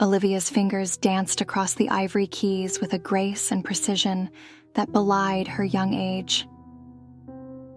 Olivia's fingers danced across the ivory keys with a grace and precision that belied her young age.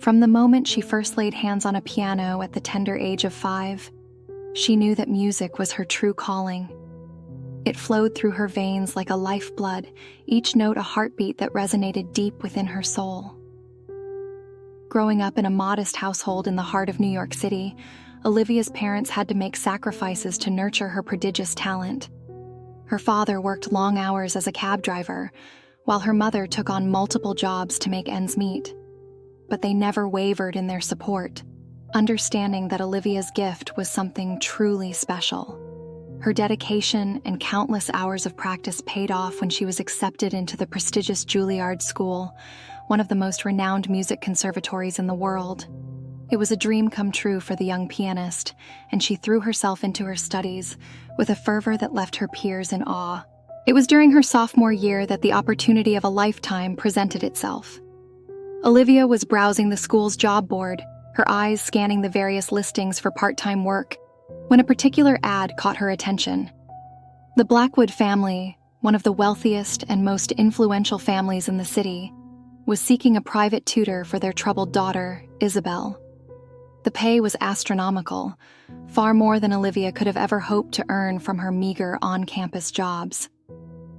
From the moment she first laid hands on a piano at the tender age of 5, she knew that music was her true calling. It flowed through her veins like a lifeblood, each note a heartbeat that resonated deep within her soul. Growing up in a modest household in the heart of New York City, Olivia's parents had to make sacrifices to nurture her prodigious talent. Her father worked long hours as a cab driver, while her mother took on multiple jobs to make ends meet. But they never wavered in their support, understanding that Olivia's gift was something truly special. Her dedication and countless hours of practice paid off when she was accepted into the prestigious Juilliard School, one of the most renowned music conservatories in the world. It was a dream come true for the young pianist, and she threw herself into her studies with a fervor that left her peers in awe. It was during her sophomore year that the opportunity of a lifetime presented itself. Olivia was browsing the school's job board, her eyes scanning the various listings for part-time work, when a particular ad caught her attention. The Blackwood family, one of the wealthiest and most influential families in the city, was seeking a private tutor for their troubled daughter, Isabel. The pay was astronomical, far more than Olivia could have ever hoped to earn from her meager on-campus jobs.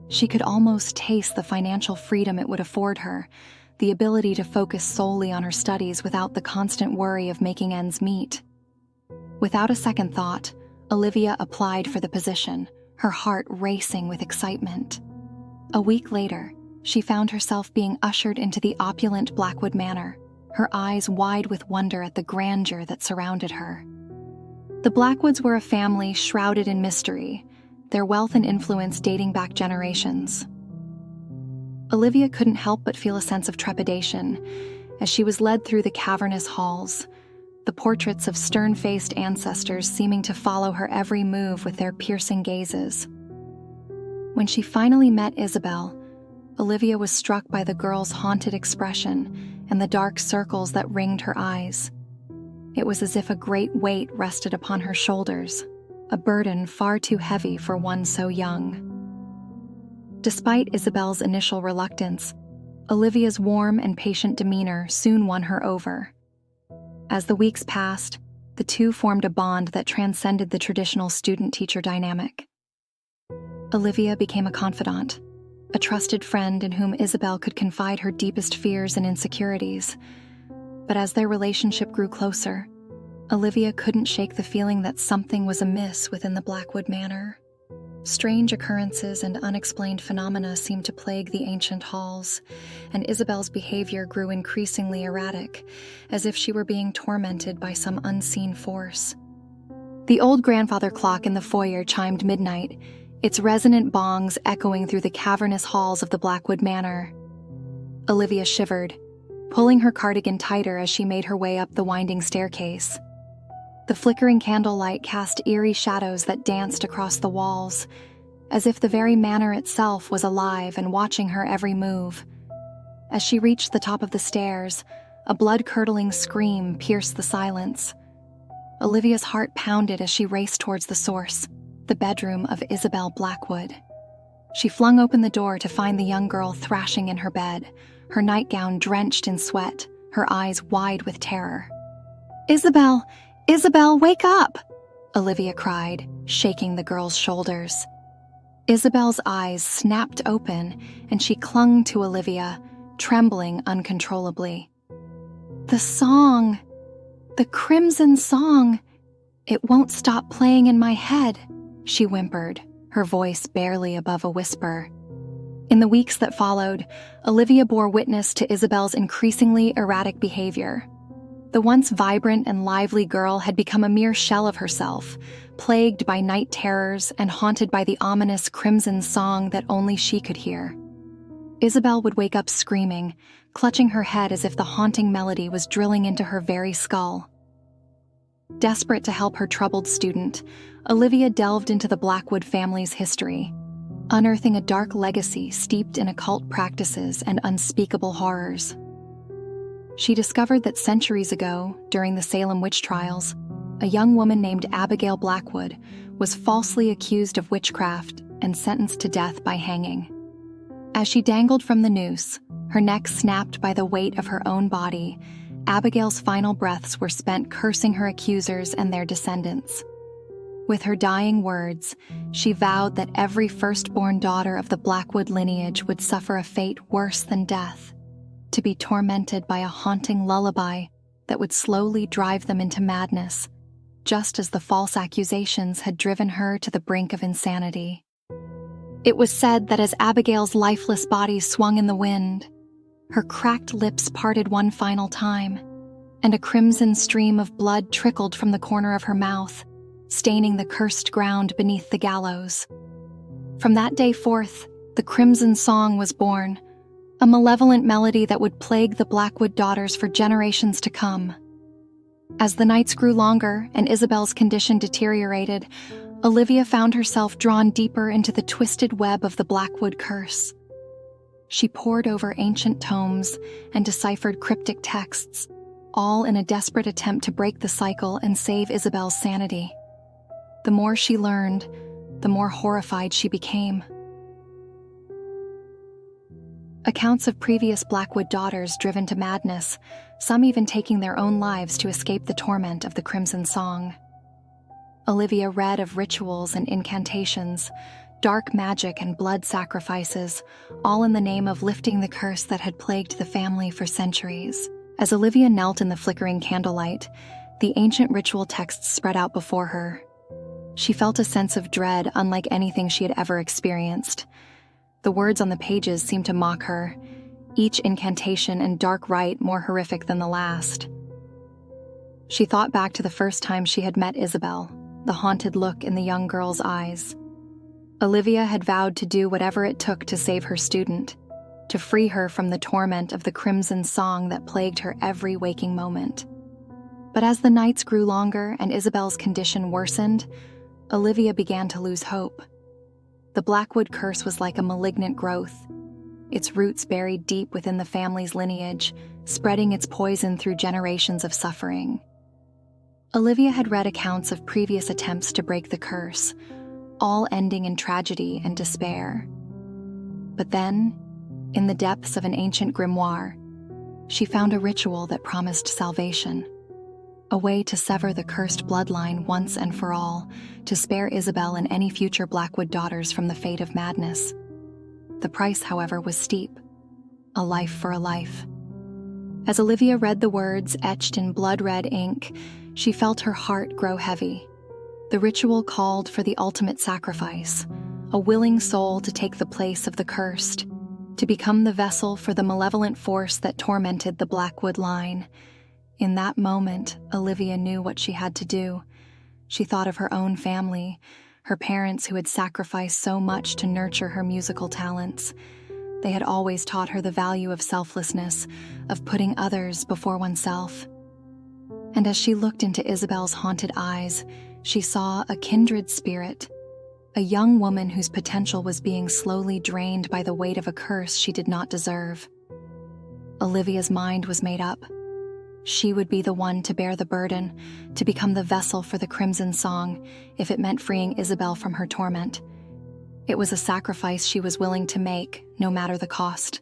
She could almost taste the financial freedom it would afford her, the ability to focus solely on her studies without the constant worry of making ends meet. Without a second thought, Olivia applied for the position, her heart racing with excitement. A week later, she found herself being ushered into the opulent Blackwood Manor, her eyes wide with wonder at the grandeur that surrounded her. The Blackwoods were a family shrouded in mystery, their wealth and influence dating back generations. Olivia couldn't help but feel a sense of trepidation as she was led through the cavernous halls, the portraits of stern-faced ancestors seeming to follow her every move with their piercing gazes. When she finally met Isabel, Olivia was struck by the girl's haunted expression and the dark circles that ringed her eyes. It was as if a great weight rested upon her shoulders, a burden far too heavy for one so young. Despite Isabel's initial reluctance, Olivia's warm and patient demeanor soon won her over. As the weeks passed, the two formed a bond that transcended the traditional student-teacher dynamic. Olivia became a confidant, a trusted friend in whom Isabel could confide her deepest fears and insecurities. But as their relationship grew closer, Olivia couldn't shake the feeling that something was amiss within the Blackwood Manor. Strange occurrences and unexplained phenomena seemed to plague the ancient halls, and Isabel's behavior grew increasingly erratic, as if she were being tormented by some unseen force. The old grandfather clock in the foyer chimed midnight, its resonant bongs echoing through the cavernous halls of the Blackwood Manor. Olivia shivered, pulling her cardigan tighter as she made her way up the winding staircase. The flickering candlelight cast eerie shadows that danced across the walls, as if the very manor itself was alive and watching her every move. As she reached the top of the stairs, a blood-curdling scream pierced the silence. Olivia's heart pounded as she raced towards the source, the bedroom of Isabel Blackwood. She flung open the door to find the young girl thrashing in her bed, her nightgown drenched in sweat, her eyes wide with terror. "Isabel! Isabel, wake up!" Olivia cried, shaking the girl's shoulders. Isabel's eyes snapped open, and she clung to Olivia, trembling uncontrollably. "The song! The Crimson Song! It won't stop playing in my head," she whimpered, her voice barely above a whisper. In the weeks that followed, Olivia bore witness to Isabel's increasingly erratic behavior. The once vibrant and lively girl had become a mere shell of herself, plagued by night terrors and haunted by the ominous crimson song that only she could hear. Isabel would wake up screaming, clutching her head as if the haunting melody was drilling into her very skull. Desperate to help her troubled student, Olivia delved into the Blackwood family's history, unearthing a dark legacy steeped in occult practices and unspeakable horrors. She discovered that centuries ago, during the Salem witch trials, a young woman named Abigail Blackwood was falsely accused of witchcraft and sentenced to death by hanging. As she dangled from the noose, her neck snapped by the weight of her own body, Abigail's final breaths were spent cursing her accusers and their descendants. With her dying words, she vowed that every firstborn daughter of the Blackwood lineage would suffer a fate worse than death, to be tormented by a haunting lullaby that would slowly drive them into madness, just as the false accusations had driven her to the brink of insanity. It was said that as Abigail's lifeless body swung in the wind, her cracked lips parted one final time, and a crimson stream of blood trickled from the corner of her mouth, staining the cursed ground beneath the gallows. From that day forth, the Crimson Song was born, a malevolent melody that would plague the Blackwood daughters for generations to come. As the nights grew longer and Isabel's condition deteriorated, Olivia found herself drawn deeper into the twisted web of the Blackwood curse. She pored over ancient tomes and deciphered cryptic texts, all in a desperate attempt to break the cycle and save Isabel's sanity. The more she learned, the more horrified she became. Accounts of previous Blackwood daughters driven to madness, some even taking their own lives to escape the torment of the Crimson Song. Olivia read of rituals and incantations, dark magic and blood sacrifices, all in the name of lifting the curse that had plagued the family for centuries. As Olivia knelt in the flickering candlelight, the ancient ritual texts spread out before her. She felt a sense of dread unlike anything she had ever experienced. The words on the pages seemed to mock her, each incantation and dark rite more horrific than the last. She thought back to the first time she had met Isabel, the haunted look in the young girl's eyes. Olivia had vowed to do whatever it took to save her student, to free her from the torment of the Crimson Song that plagued her every waking moment. But as the nights grew longer and Isabel's condition worsened, Olivia began to lose hope. The Blackwood curse was like a malignant growth, its roots buried deep within the family's lineage, spreading its poison through generations of suffering. Olivia had read accounts of previous attempts to break the curse, all ending in tragedy and despair. But then, in the depths of an ancient grimoire, she found a ritual that promised salvation, a way to sever the cursed bloodline once and for all, to spare Isabel and any future Blackwood daughters from the fate of madness. The price, however, was steep, a life for a life. As Olivia read the words etched in blood-red ink, she felt her heart grow heavy. The ritual called for the ultimate sacrifice, a willing soul to take the place of the cursed, to become the vessel for the malevolent force that tormented the Blackwood line. In that moment, Olivia knew what she had to do. She thought of her own family, her parents who had sacrificed so much to nurture her musical talents. They had always taught her the value of selflessness, of putting others before oneself. And as she looked into Isabel's haunted eyes, she saw a kindred spirit, a young woman whose potential was being slowly drained by the weight of a curse she did not deserve. Olivia's mind was made up. She would be the one to bear the burden, to become the vessel for the Crimson Song, if it meant freeing Isabel from her torment. It was a sacrifice she was willing to make, no matter the cost.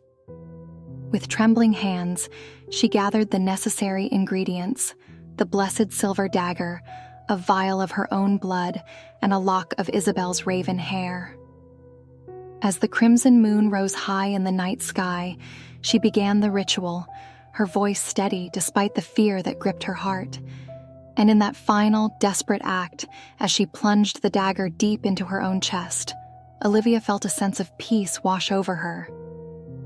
With trembling hands, she gathered the necessary ingredients, the blessed silver dagger, a vial of her own blood, and a lock of Isabel's raven hair. As the crimson moon rose high in the night sky, she began the ritual, her voice steady despite the fear that gripped her heart. And in that final, desperate act, as she plunged the dagger deep into her own chest, Olivia felt a sense of peace wash over her.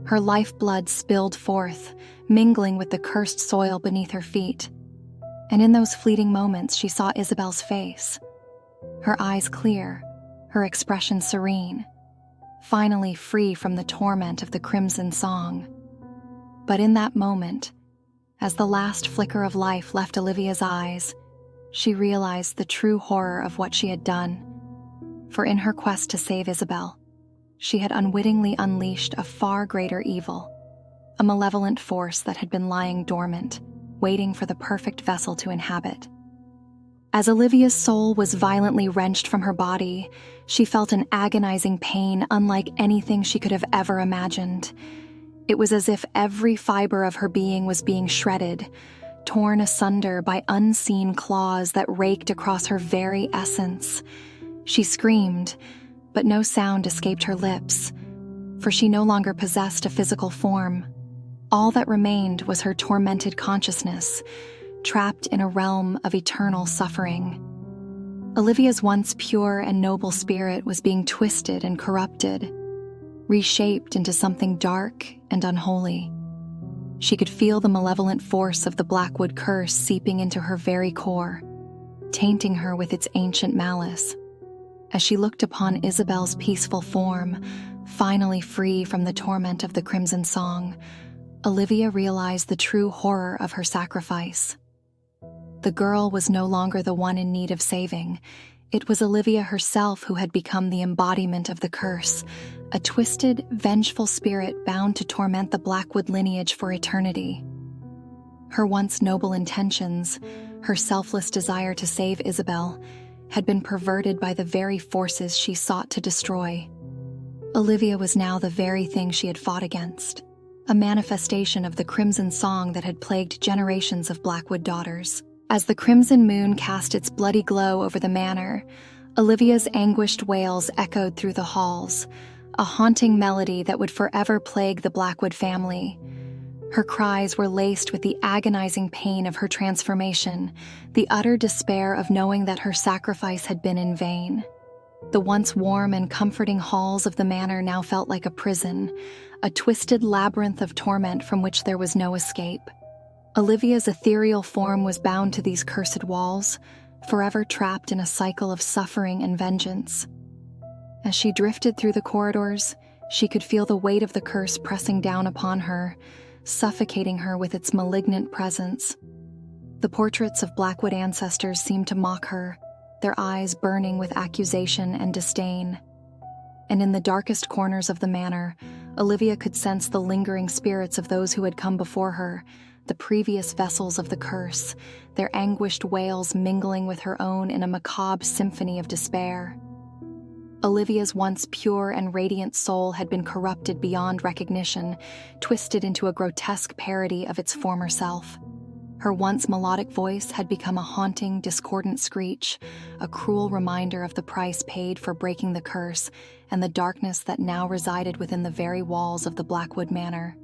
Her lifeblood spilled forth, mingling with the cursed soil beneath her feet. And in those fleeting moments, she saw Isabel's face. Her eyes clear, her expression serene, finally free from the torment of the Crimson Song. But in that moment, as the last flicker of life left Olivia's eyes, she realized the true horror of what she had done. For in her quest to save Isabel, she had unwittingly unleashed a far greater evil, a malevolent force that had been lying dormant, waiting for the perfect vessel to inhabit. As Olivia's soul was violently wrenched from her body, she felt an agonizing pain unlike anything she could have ever imagined. It was as if every fiber of her being was being shredded, torn asunder by unseen claws that raked across her very essence. She screamed, but no sound escaped her lips, for she no longer possessed a physical form. All that remained was her tormented consciousness, trapped in a realm of eternal suffering. Olivia's once pure and noble spirit was being twisted and corrupted, reshaped into something dark and unholy. She could feel the malevolent force of the Blackwood curse seeping into her very core, tainting her with its ancient malice. As she looked upon Isabel's peaceful form, finally free from the torment of the Crimson Song, Olivia realized the true horror of her sacrifice. The girl was no longer the one in need of saving. It was Olivia herself who had become the embodiment of the curse, a twisted, vengeful spirit bound to torment the Blackwood lineage for eternity. Her once noble intentions, her selfless desire to save Isabel, had been perverted by the very forces she sought to destroy. Olivia was now the very thing she had fought against, a manifestation of the Crimson Song that had plagued generations of Blackwood daughters. As the crimson moon cast its bloody glow over the manor, Olivia's anguished wails echoed through the halls, a haunting melody that would forever plague the Blackwood family. Her cries were laced with the agonizing pain of her transformation, the utter despair of knowing that her sacrifice had been in vain. The once warm and comforting halls of the manor now felt like a prison, a twisted labyrinth of torment from which there was no escape. Olivia's ethereal form was bound to these cursed walls, forever trapped in a cycle of suffering and vengeance. As she drifted through the corridors, she could feel the weight of the curse pressing down upon her, suffocating her with its malignant presence. The portraits of Blackwood ancestors seemed to mock her, their eyes burning with accusation and disdain. And in the darkest corners of the manor, Olivia could sense the lingering spirits of those who had come before her, the previous vessels of the curse, their anguished wails mingling with her own in a macabre symphony of despair. Olivia's once pure and radiant soul had been corrupted beyond recognition, twisted into a grotesque parody of its former self. Her once melodic voice had become a haunting, discordant screech, a cruel reminder of the price paid for breaking the curse and the darkness that now resided within the very walls of the Blackwood Manor.